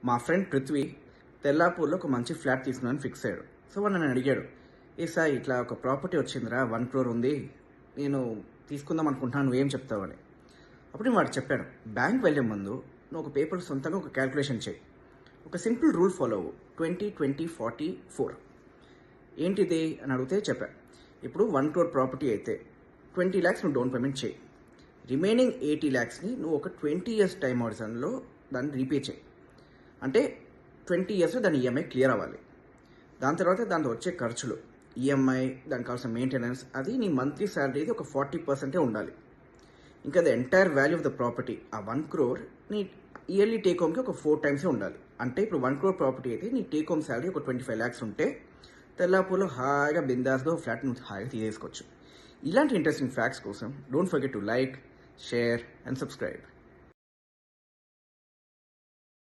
మా ఫ్రెండ్ పృథ్వీ తెల్లాపూర్లో ఒక మంచి ఫ్లాట్ తీసుకున్నాను ఫిక్స్ అయ్యాడు. సో వాడు నన్ను అడిగాడు, ఏ సార్ ఇట్లా ఒక ప్రాపర్టీ వచ్చిందిరా 1 crore ఉంది, నేను తీసుకుందాం అనుకుంటున్నాను, నువ్వేం చెప్తావని. అప్పుడు నేను వాడు చెప్పాను, బ్యాంక్ వెళ్ళే ముందు నువ్వు ఒక పేపర్ సొంతంగా ఒక క్యాల్కులేషన్ చేయి. ఒక సింపుల్ రూల్ ఫాలో అవ్వు, 20-20-40-4. ఏంటిది అని అడిగితే చెప్పా, ఇప్పుడు 1 crore ప్రాపర్టీ అయితే 20 lakhs నువ్వు డౌన్ పేమెంట్ చేయి, రిమైనింగ్ 80 lakhsని నువ్వు ఒక 20 years టైం హౌరిజన్లో దాన్ని రీపే చేయి. అంటే 20 yearsలో దాని ఈఎంఐ క్లియర్ అవ్వాలి. దాని తర్వాత దాంతో వచ్చే ఖర్చులు, ఈఎంఐ, దానికి కావాల్సిన మెయింటెనెన్స్, అది నీ మంత్లీ శాలరీది ఒక 40% ఉండాలి. ఇంకా the entire value of the property, ఆ 1 crore నీ ఇయర్లీ టేక్ హోమ్కి ఒక 4 times ఉండాలి. అంటే ఇప్పుడు 1 crore ప్రాపర్టీ అయితే నీ టేక్ హోమ్ శాలరీ ఒక 25 lakhs ఉంటే తెల్లాపూర్లో హాయిగా బిందాస్గా ఫ్లాట్ నువ్వు హాయిగా తీసేసుకోవచ్చు. ఇలాంటి ఇంట్రెస్టింగ్ ఫ్యాక్ట్స్ కోసం don't forget to like, share and subscribe.